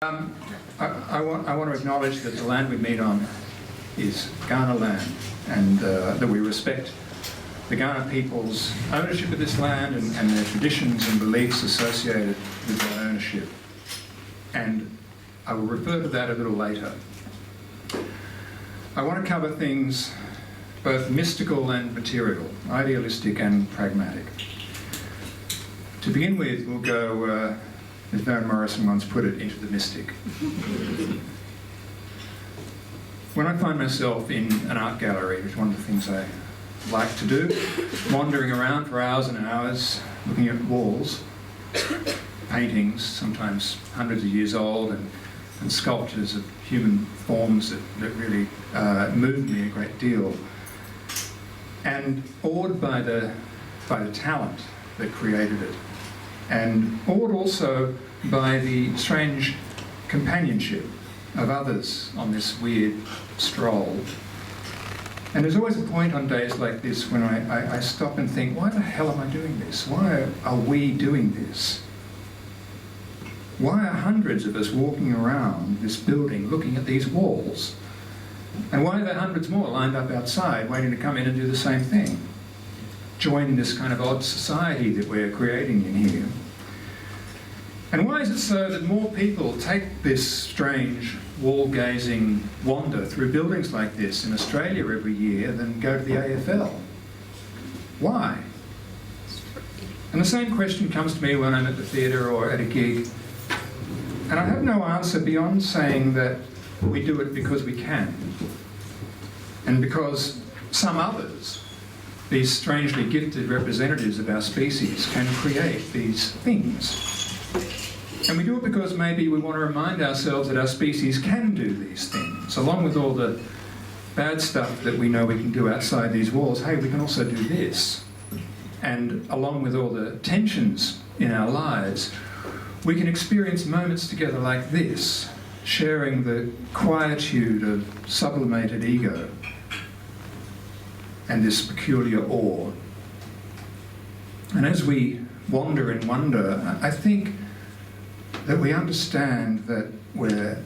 I want to acknowledge that the land we meet on is Kaurna land, and that we respect the Kaurna people's ownership of this land and their traditions and beliefs associated with that ownership. And I will refer to that a little later. I want to cover things both mystical and material, idealistic and pragmatic. To begin with, we'll go, as Van Morrison once put it, into the mystic. When I find myself in an art gallery, which is one of the things I like to do, wandering around for hours and hours, looking at walls, paintings, sometimes hundreds of years old, and sculptures of human forms that really moved me a great deal, and awed by the talent that created it, and awed also by the strange companionship of others on this weird stroll. And there's always a point on days like this when I stop and think, why the hell am I doing this? Why are we doing this? Why are hundreds of us walking around this building looking at these walls? And why are there hundreds more lined up outside waiting to come in and do the same thing? Join this kind of odd society that we're creating in here. And why is it so that more people take this strange wall-gazing wander through buildings like this in Australia every year than go to the AFL? Why? And the same question comes to me when I'm at the theatre or at a gig. And I have no answer beyond saying that we do it because we can. And because some others, these strangely gifted representatives of our species, can create these things. And we do it because maybe we want to remind ourselves that our species can do these things. Along with all the bad stuff that we know we can do outside these walls, hey, we can also do this. And along with all the tensions in our lives, we can experience moments together like this, sharing the quietude of sublimated ego and this peculiar awe. And as we wander and wonder, I think that we understand that we're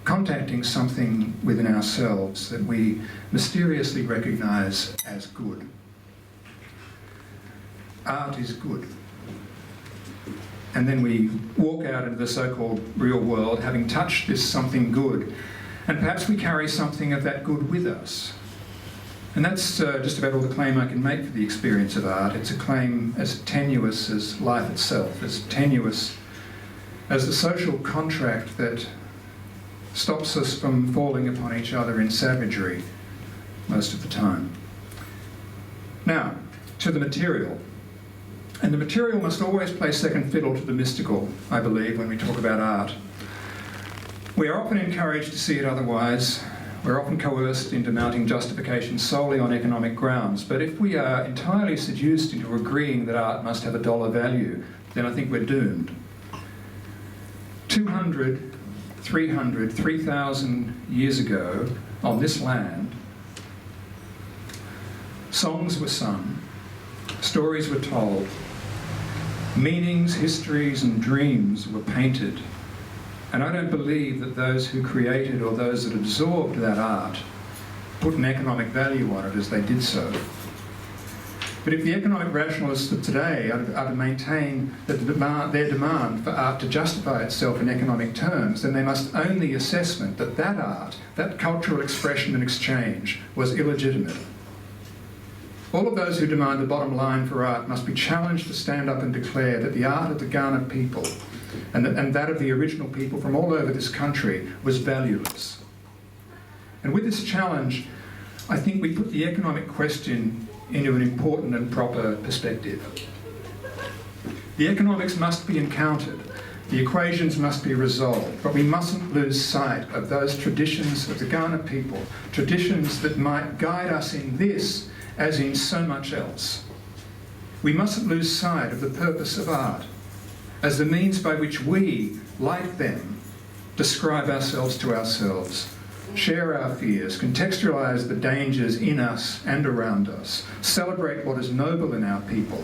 contacting something within ourselves that we mysteriously recognise as good. Art is good. And then we walk out into the so-called real world having touched this something good, and perhaps we carry something of that good with us. And that's just about all the claim I can make for the experience of art. It's a claim as tenuous as life itself, as tenuous as the social contract that stops us from falling upon each other in savagery most of the time. Now, to the material. And the material must always play second fiddle to the mystical, I believe, when we talk about art. We are often encouraged to see it otherwise. We're often coerced into mounting justifications solely on economic grounds. But if we are entirely seduced into agreeing that art must have a dollar value, then I think we're doomed. 200, 300, 3,000 years ago on this land, songs were sung, stories were told, meanings, histories and dreams were painted. And I don't believe that those who created or those that absorbed that art put an economic value on it as they did so. But if the economic rationalists of today are to maintain that their demand for art to justify itself in economic terms, then they must own the assessment that that art, that cultural expression and exchange, was illegitimate. All of those who demand a bottom line for art must be challenged to stand up and declare that the art of the Kaurna people and that of the original people from all over this country was valueless. And with this challenge, I think we put the economic question into an important and proper perspective. The economics must be encountered, the equations must be resolved, but we mustn't lose sight of those traditions of the Kaurna people, traditions that might guide us in this as in so much else. We mustn't lose sight of the purpose of art as the means by which we, like them, describe ourselves to ourselves, share our fears, contextualise the dangers in us and around us, celebrate what is noble in our people,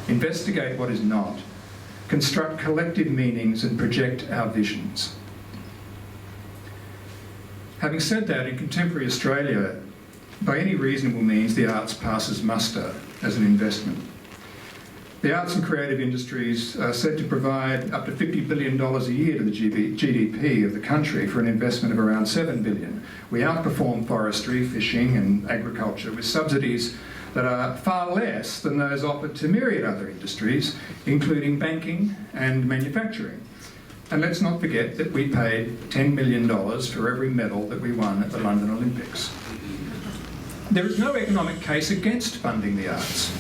investigate what is not, construct collective meanings and project our visions. Having said that, in contemporary Australia, by any reasonable means, the arts passes muster as an investment. The arts and creative industries are said to provide up to $50 billion a year to the GDP of the country for an investment of around $7 billion. We outperform forestry, fishing and agriculture with subsidies that are far less than those offered to myriad other industries, including banking and manufacturing. And let's not forget that we paid $10 million for every medal that we won at the London Olympics. There is no economic case against funding the arts.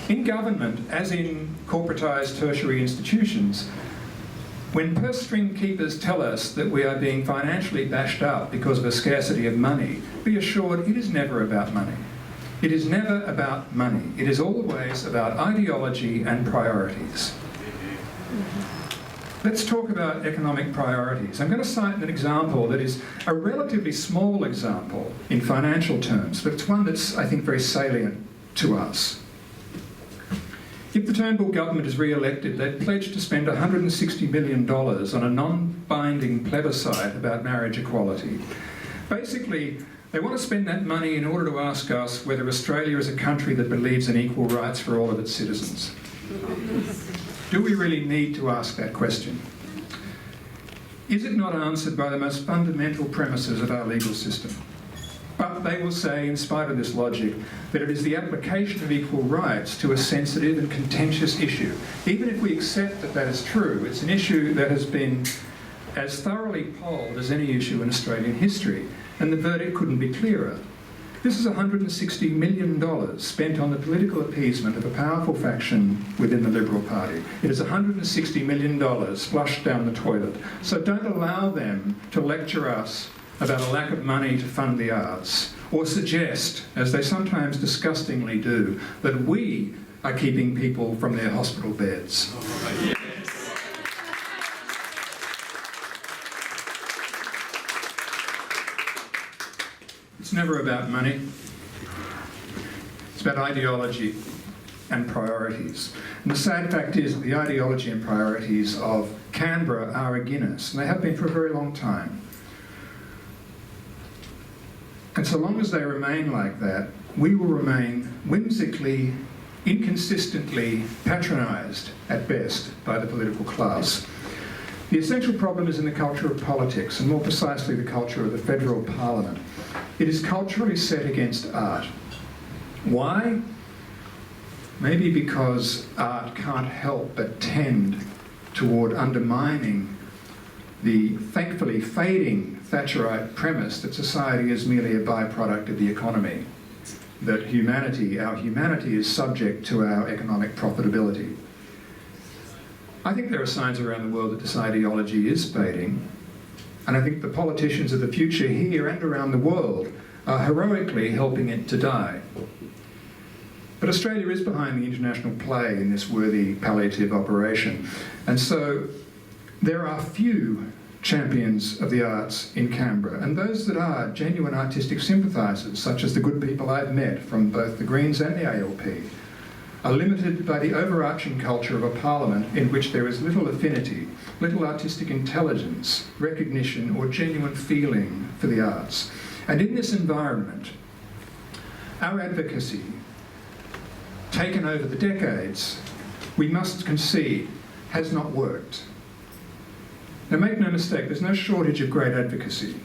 In government, as in corporatised tertiary institutions, when purse string keepers tell us that we are being financially bashed up because of a scarcity of money, be assured it is never about money. It is never about money. It is always about ideology and priorities. Let's talk about economic priorities. I'm going to cite an example that is a relatively small example in financial terms, but it's one that's, I think, very salient to us. If the Turnbull government is re-elected, they've pledged to spend $160 million on a non-binding plebiscite about marriage equality. Basically, they want to spend that money in order to ask us whether Australia is a country that believes in equal rights for all of its citizens. Do we really need to ask that question? Is it not answered by the most fundamental premises of our legal system? But they will say, in spite of this logic, that it is the application of equal rights to a sensitive and contentious issue. Even if we accept that that is true, it's an issue that has been as thoroughly polled as any issue in Australian history, and the verdict couldn't be clearer. This is $160 million spent on the political appeasement of a powerful faction within the Liberal Party. It is $160 million flushed down the toilet. So don't allow them to lecture us about a lack of money to fund the arts, or suggest, as they sometimes disgustingly do, that we are keeping people from their hospital beds. It's never about money. It's about ideology and priorities. And the sad fact is that the ideology and priorities of Canberra are a Guinness, and they have been for a very long time. And so long as they remain like that, we will remain whimsically, inconsistently patronised at best by the political class. The essential problem is in the culture of politics, and more precisely the culture of the federal parliament. It is culturally set against art. Why? Maybe because art can't help but tend toward undermining the thankfully fading Thatcherite premise that society is merely a byproduct of the economy, that our humanity is subject to our economic profitability. I think there are signs around the world that this ideology is fading, and I think the politicians of the future here and around the world are heroically helping it to die. But Australia is behind the international play in this worthy palliative operation, and so there are few champions of the arts in Canberra, and those that are genuine artistic sympathisers, such as the good people I've met from both the Greens and the ALP, are limited by the overarching culture of a parliament in which there is little affinity, little artistic intelligence, recognition or genuine feeling for the arts. And in this environment, our advocacy, taken over the decades, we must concede, has not worked. Now make no mistake, there's no shortage of great advocacy.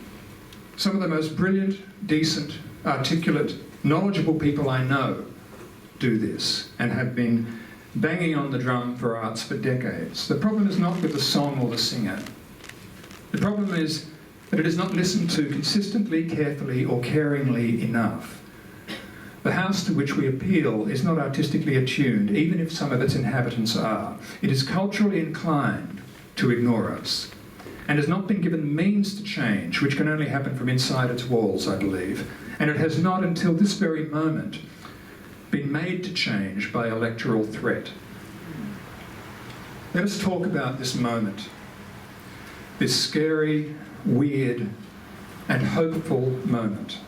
Some of the most brilliant, decent, articulate, knowledgeable people I know do this and have been banging on the drum for arts for decades. The problem is not with the song or the singer. The problem is that it is not listened to consistently, carefully or caringly enough. The house to which we appeal is not artistically attuned, even if some of its inhabitants are. It is culturally inclined to ignore us, and has not been given the means to change, which can only happen from inside its walls, I believe. And it has not, until this very moment, been made to change by electoral threat. Let us talk about this moment, this scary, weird, and hopeful moment.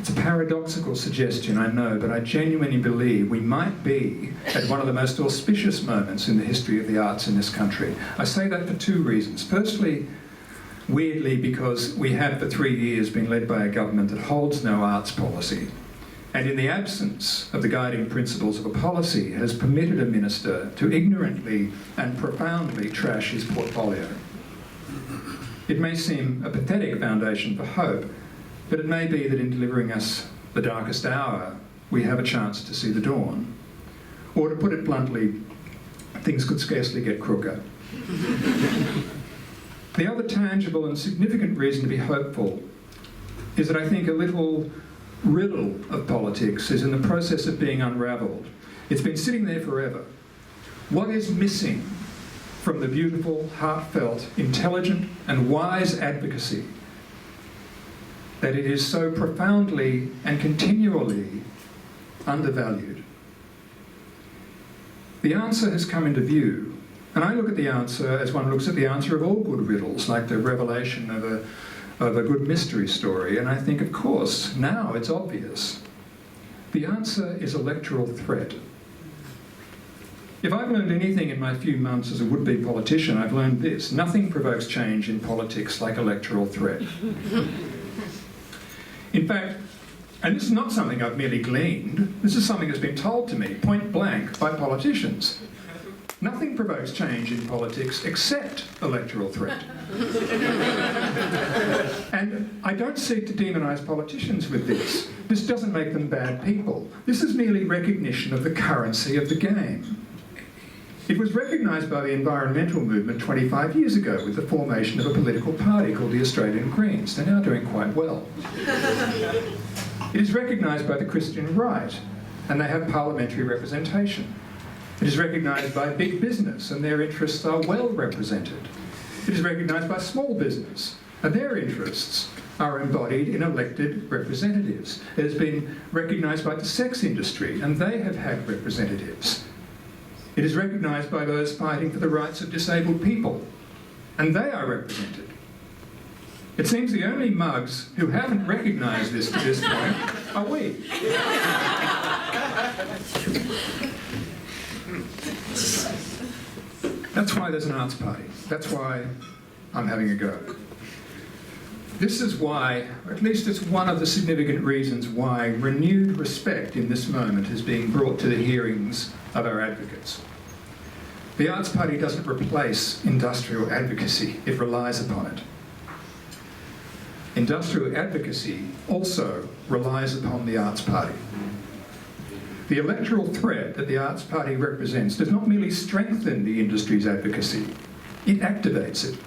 It's a paradoxical suggestion, I know, but I genuinely believe we might be at one of the most auspicious moments in the history of the arts in this country. I say that for two reasons. Firstly, weirdly because we have for 3 years been led by a government that holds no arts policy, and in the absence of the guiding principles of a policy has permitted a minister to ignorantly and profoundly trash his portfolio. It may seem a pathetic foundation for hope, but it may be that in delivering us the darkest hour, we have a chance to see the dawn. Or to put it bluntly, things could scarcely get crooker. The other tangible and significant reason to be hopeful is that I think a little riddle of politics is in the process of being unravelled. It's been sitting there forever. What is missing from the beautiful, heartfelt, intelligent and wise advocacy that it is so profoundly and continually undervalued? The answer has come into view, and I look at the answer as one looks at the answer of all good riddles, like the revelation of a good mystery story, and I think, of course, now it's obvious. The answer is electoral threat. If I've learned anything in my few months as a would-be politician, I've learned this: nothing provokes change in politics like electoral threat. In fact, and this is not something I've merely gleaned, this is something that's been told to me point blank by politicians. Nothing provokes change in politics except electoral threat. And I don't seek to demonise politicians with this. This doesn't make them bad people. This is merely recognition of the currency of the game. It was recognised by the environmental movement 25 years ago with the formation of a political party called the Australian Greens. They're now doing quite well. It is recognised by the Christian right, and they have parliamentary representation. It is recognised by big business, and their interests are well represented. It is recognised by small business, and their interests are embodied in elected representatives. It has been recognised by the sex industry, and they have had representatives. It is recognised by those fighting for the rights of disabled people, and they are represented. It seems the only mugs who haven't recognised this to this point are we. That's why there's an arts party. That's why I'm having a go. This is why, or at least it's one of the significant reasons why renewed respect in this moment is being brought to the hearings of our advocates. The Arts Party doesn't replace industrial advocacy, it relies upon it. Industrial advocacy also relies upon the Arts Party. The electoral threat that the Arts Party represents does not merely strengthen the industry's advocacy, it activates it.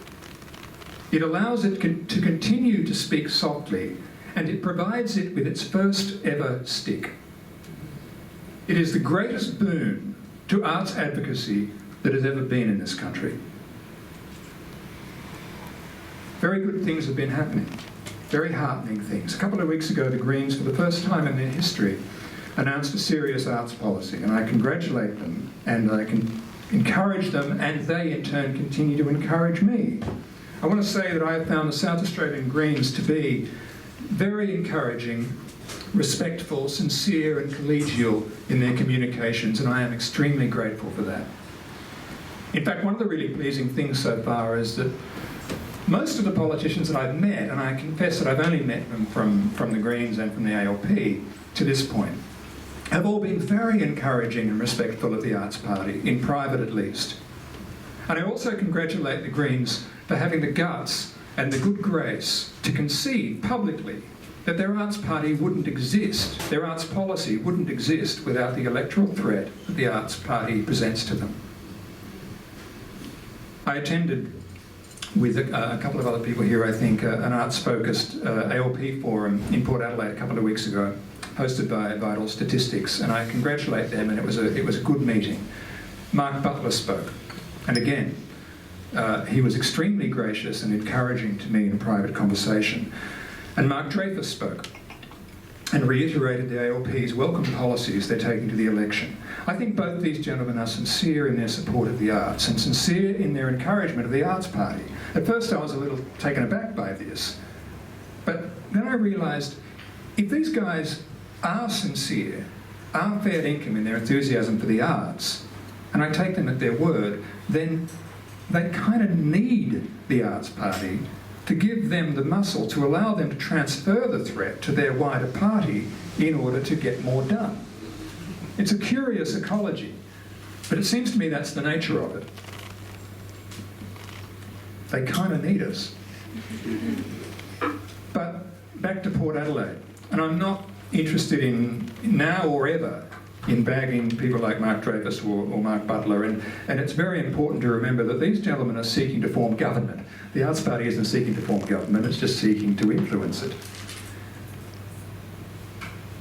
It allows it to continue to speak softly, and it provides it with its first ever stick. It is the greatest boon to arts advocacy that has ever been in this country. Very good things have been happening, very heartening things. A couple of weeks ago, the Greens, for the first time in their history, announced a serious arts policy, and I congratulate them, and I can encourage them, and they in turn continue to encourage me. I want to say that I have found the South Australian Greens to be very encouraging, respectful, sincere and collegial in their communications, and I am extremely grateful for that. In fact, one of the really pleasing things so far is that most of the politicians that I've met, and I confess that I've only met them from the Greens and from the ALP to this point, have all been very encouraging and respectful of the Arts Party, in private at least. And I also congratulate the Greens for having the guts and the good grace to concede publicly that their Arts Party wouldn't exist, their arts policy wouldn't exist without the electoral threat that the Arts Party presents to them. I attended with a couple of other people here, I think, an arts-focused ALP forum in Port Adelaide a couple of weeks ago, hosted by Vital Statistics, and I congratulate them, and it was a good meeting. Mark Butler spoke, and again, he was extremely gracious and encouraging to me in private conversation. And Mark Dreyfus spoke and reiterated the ALP's welcome policies they're taking to the election. I think both these gentlemen are sincere in their support of the arts and sincere in their encouragement of the Arts Party. At first I was a little taken aback by this, but then I realised if these guys are sincere, are fair income in their enthusiasm for the arts, and I take them at their word, then they kind of need the Arts Party to give them the muscle to allow them to transfer the threat to their wider party in order to get more done. It's a curious ecology, but it seems to me that's the nature of it. They kind of need us. But back to Port Adelaide, and I'm not interested in, now or ever, in bagging people like Mark Dreyfus or Mark Butler, and it's very important to remember that these gentlemen are seeking to form government. The Arts Party isn't seeking to form government, it's just seeking to influence it.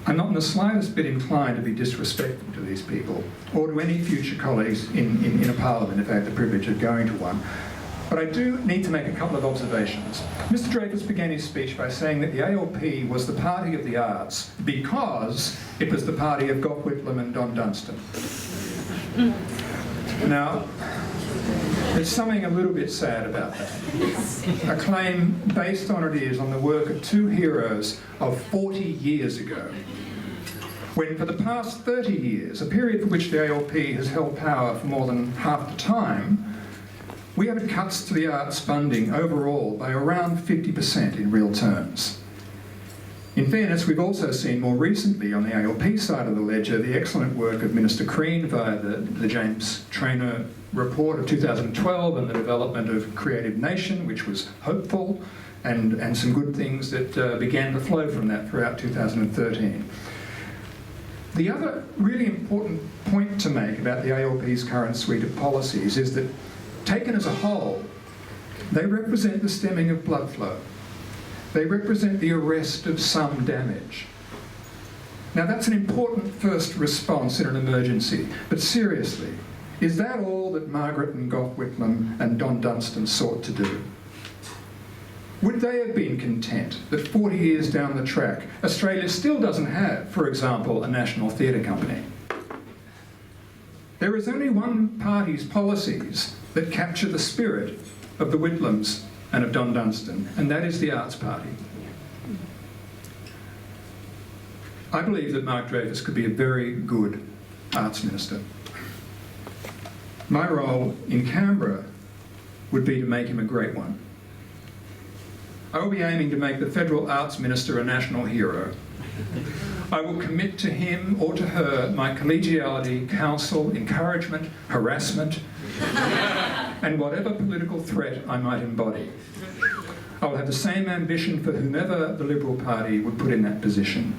I'm not in the slightest bit inclined to be disrespectful to these people, or to any future colleagues in a parliament if I had the privilege of going to one. But I do need to make a couple of observations. Mr. Dreyfus began his speech by saying that the ALP was the party of the arts because it was the party of Gough Whitlam and Don Dunstan. Now, there's something a little bit sad about that. A claim based on it is on the work of two heroes of 40 years ago, when for the past 30 years, a period for which the ALP has held power for more than half the time, we have had cuts to the arts funding overall by around 50% in real terms. In fairness, we've also seen more recently on the ALP side of the ledger the excellent work of Minister Crean via the James Traynor report of 2012 and the development of Creative Nation, which was hopeful, and some good things that began to flow from that throughout 2013. The other really important point to make about the ALP's current suite of policies is that, taken as a whole, they represent the stemming of blood flow. They represent the arrest of some damage. Now that's an important first response in an emergency, but seriously, is that all that Margaret and Gough Whitlam and Don Dunstan sought to do? Would they have been content that 40 years down the track, Australia still doesn't have, for example, a national theatre company? There is only one party's policies that capture the spirit of the Whitlams and of Don Dunstan, and that is the Arts Party. I believe that Mark Dreyfus could be a very good arts minister. My role in Canberra would be to make him a great one. I will be aiming to make the Federal Arts Minister a national hero. I will commit to him or to her my collegiality, counsel, encouragement, harassment, and whatever political threat I might embody. I will have the same ambition for whomever the Liberal Party would put in that position.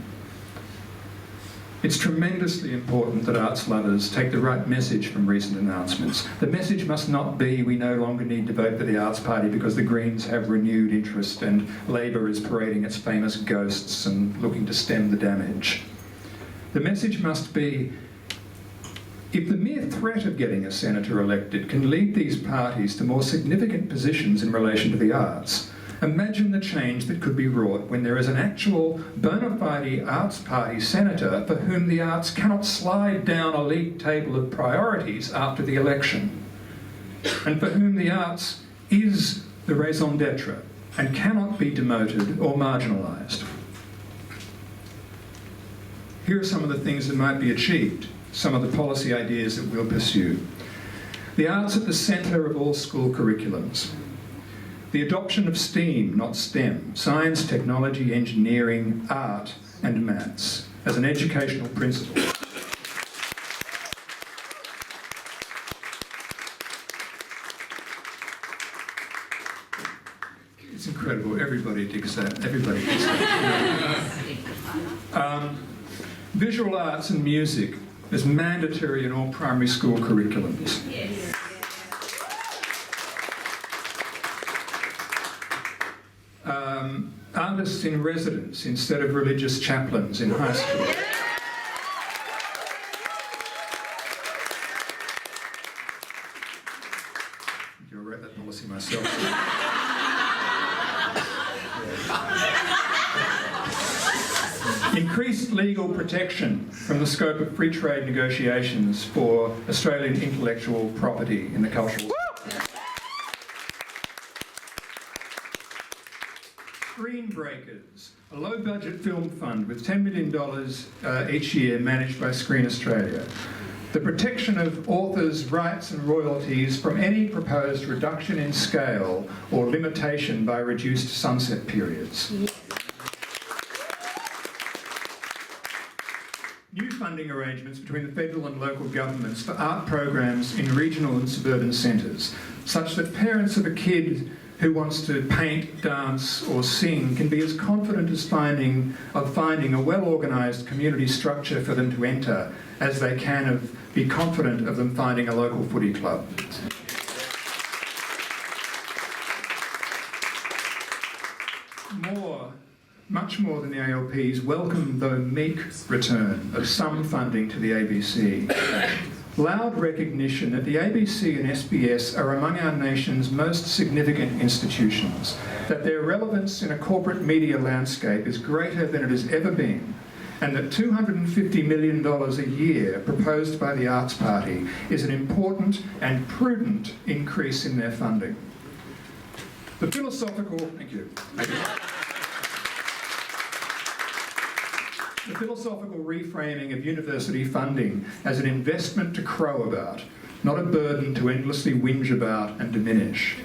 It's tremendously important that arts lovers take the right message from recent announcements. The message must not be we no longer need to vote for the Arts Party because the Greens have renewed interest and Labor is parading its famous ghosts and looking to stem the damage. The message must be, if the mere threat of getting a senator elected can lead these parties to more significant positions in relation to the arts, imagine the change that could be wrought when there is an actual bona fide Arts Party senator for whom the arts cannot slide down a league table of priorities after the election, and for whom the arts is the raison d'etre and cannot be demoted or marginalised. Here are some of the things that might be achieved, some of the policy ideas that we'll pursue. The arts at the centre of all school curriculums. The adoption of STEAM, not STEM, science, technology, engineering, art and maths, as an educational principle. It's incredible, everybody digs that, everybody digs that. Visual arts and music as mandatory in all primary school curriculums. Yes. Artists in residence instead of religious chaplains in high school. I wrote that policy myself. Increased legal protection from the scope of free trade negotiations for Australian intellectual property in the cultural sector. Screenbreakers, a low-budget film fund with $10 million each year managed by Screen Australia. the protection of authors' rights and royalties from any proposed reduction in scale or limitation by reduced sunset periods. New funding arrangements between the federal and local governments for art programs in regional and suburban centres, such that parents of a kid who wants to paint, dance or sing can be as confident as finding a well-organised community structure for them to enter as they can be confident of them finding a local footy club. Much more than the ALP's welcome though meek return of some funding to the ABC. Loud recognition that the ABC and SBS are among our nation's most significant institutions, that their relevance in a corporate media landscape is greater than it has ever been, and that $250 million a year proposed by the Arts Party is an important and prudent increase in their funding. The philosophical... Thank you. The philosophical reframing of university funding as an investment to crow about, not a burden to endlessly whinge about and diminish.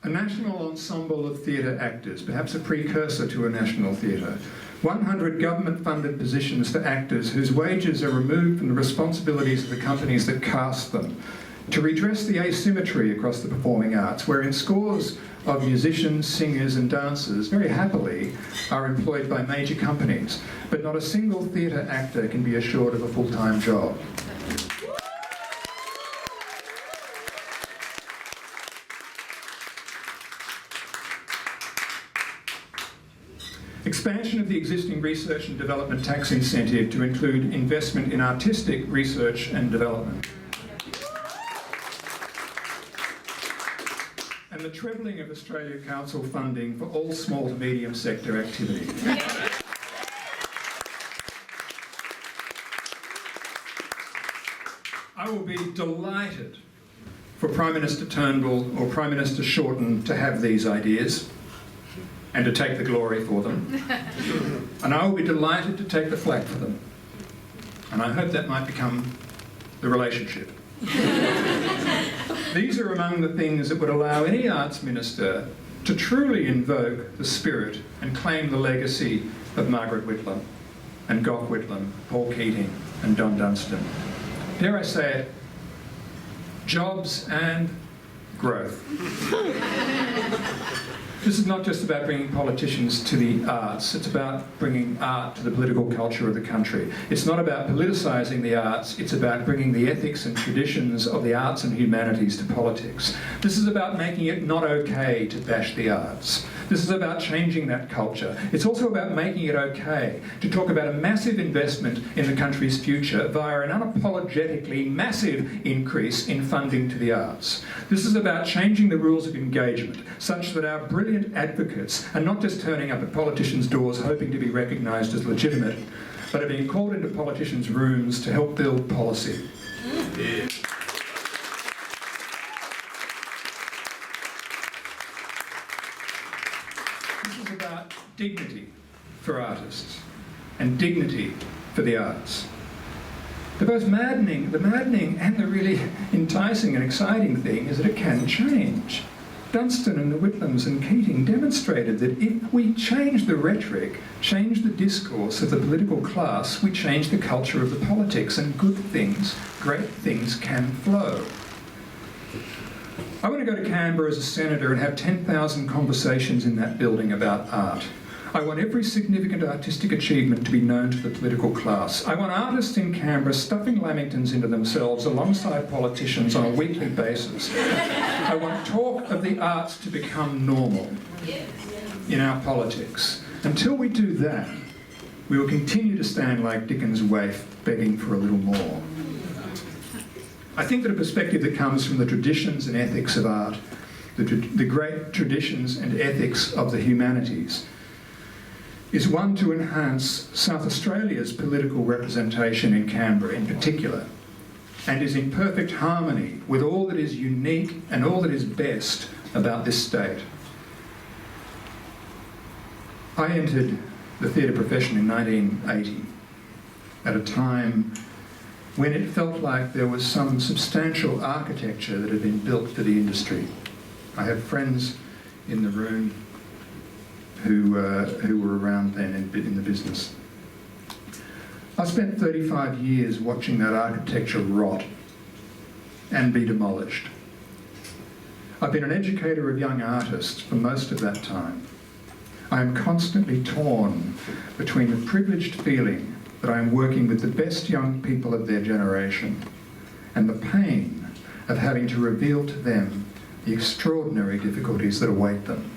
A national ensemble of theatre actors, perhaps a precursor to a national theatre. 100 government-funded positions for actors whose wages are removed from the responsibilities of the companies that cast them, to redress the asymmetry across the performing arts, wherein scores of musicians, singers and dancers very happily are employed by major companies, but not a single theatre actor can be assured of a full-time job. Expansion of the existing research and development tax incentive to include investment in artistic research and development. And the trebling of Australia Council funding for all small to medium sector activity. I will be delighted for Prime Minister Turnbull or Prime Minister Shorten to have these ideas and to take the glory for them. And I will be delighted to take the flak for them. And I hope that might become the relationship. These are among the things that would allow any arts minister to truly invoke the spirit and claim the legacy of Margaret Whitlam and Gough Whitlam, Paul Keating and Don Dunstan. Dare I say it, jobs and growth. This is not just about bringing politicians to the arts, it's about bringing art to the political culture of the country. It's not about politicising the arts, it's about bringing the ethics and traditions of the arts and humanities to politics. This is about making it not okay to bash the arts. This is about changing that culture. It's also about making it okay to talk about a massive investment in the country's future via an unapologetically massive increase in funding to the arts. This is about changing the rules of engagement such that our brilliant advocates are not just turning up at politicians' doors hoping to be recognised as legitimate, but are being called into politicians' rooms to help build policy. Yeah. Dignity for artists and dignity for the arts. The maddening and the really enticing and exciting thing is that it can change. Dunstan and the Whitlams and Keating demonstrated that if we change the rhetoric, change the discourse of the political class, we change the culture of the politics, and good things, great things can flow. I want to go to Canberra as a senator and have 10,000 conversations in that building about art. I want every significant artistic achievement to be known to the political class. I want artists in Canberra stuffing lamingtons into themselves alongside politicians on a weekly basis. I want talk of the arts to become normal in our politics. Until we do that, we will continue to stand like Dickens' waif, begging for a little more. I think that a perspective that comes from the traditions and ethics of art, the great traditions and ethics of the humanities, is one to enhance South Australia's political representation in Canberra in particular, and is in perfect harmony with all that is unique and all that is best about this state. I entered the theatre profession in 1980, at a time when it felt like there was some substantial architecture that had been built for the industry. I have friends in the room who were around then in the business. I spent 35 years watching that architecture rot and be demolished. I've been an educator of young artists for most of that time. I am constantly torn between the privileged feeling that I am working with the best young people of their generation and the pain of having to reveal to them the extraordinary difficulties that await them.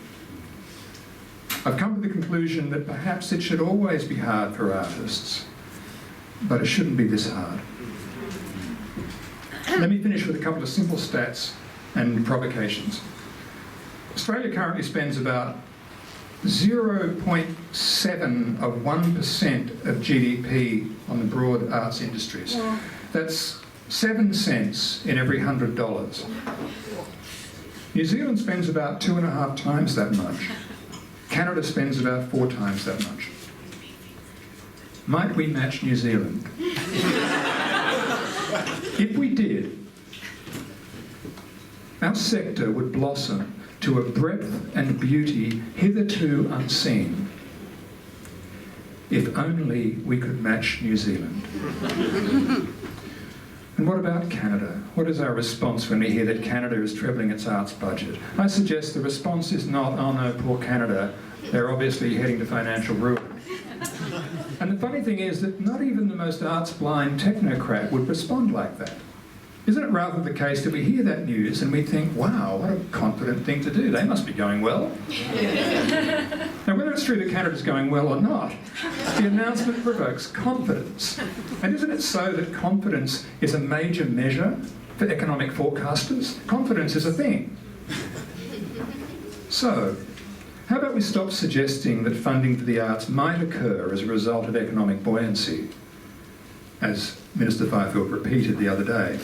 I've come to the conclusion that perhaps it should always be hard for artists, but it shouldn't be this hard. Let me finish with a couple of simple stats and provocations. Australia currently spends about 0.7 of 1% of GDP on the broad arts industries. Yeah. That's 7 cents in every $100. New Zealand spends about 2.5 times that much. Canada spends about 4 times that much. Might we match New Zealand? If we did, our sector would blossom to a breadth and beauty hitherto unseen. If only we could match New Zealand. And what about Canada? What is our response when we hear that Canada is trebling its arts budget? I suggest the response is not, oh no, poor Canada, they're obviously heading to financial ruin. And the funny thing is that not even the most arts-blind technocrat would respond like that. Isn't it rather the case that we hear that news and we think, wow, what a confident thing to do, they must be going well? Now, whether it's true that Canada's going well or not, the announcement provokes confidence. And isn't it so that confidence is a major measure for economic forecasters? Confidence is a thing. So, how about we stop suggesting that funding for the arts might occur as a result of economic buoyancy, as Minister Fifield repeated the other day,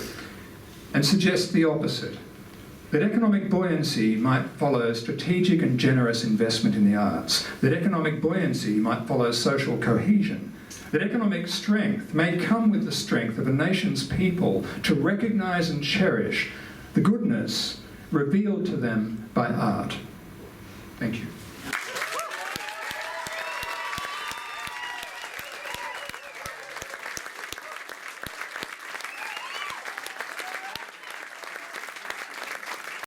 and suggest the opposite, that economic buoyancy might follow strategic and generous investment in the arts, that economic buoyancy might follow social cohesion, that economic strength may come with the strength of a nation's people to recognise and cherish the goodness revealed to them by art. Thank you.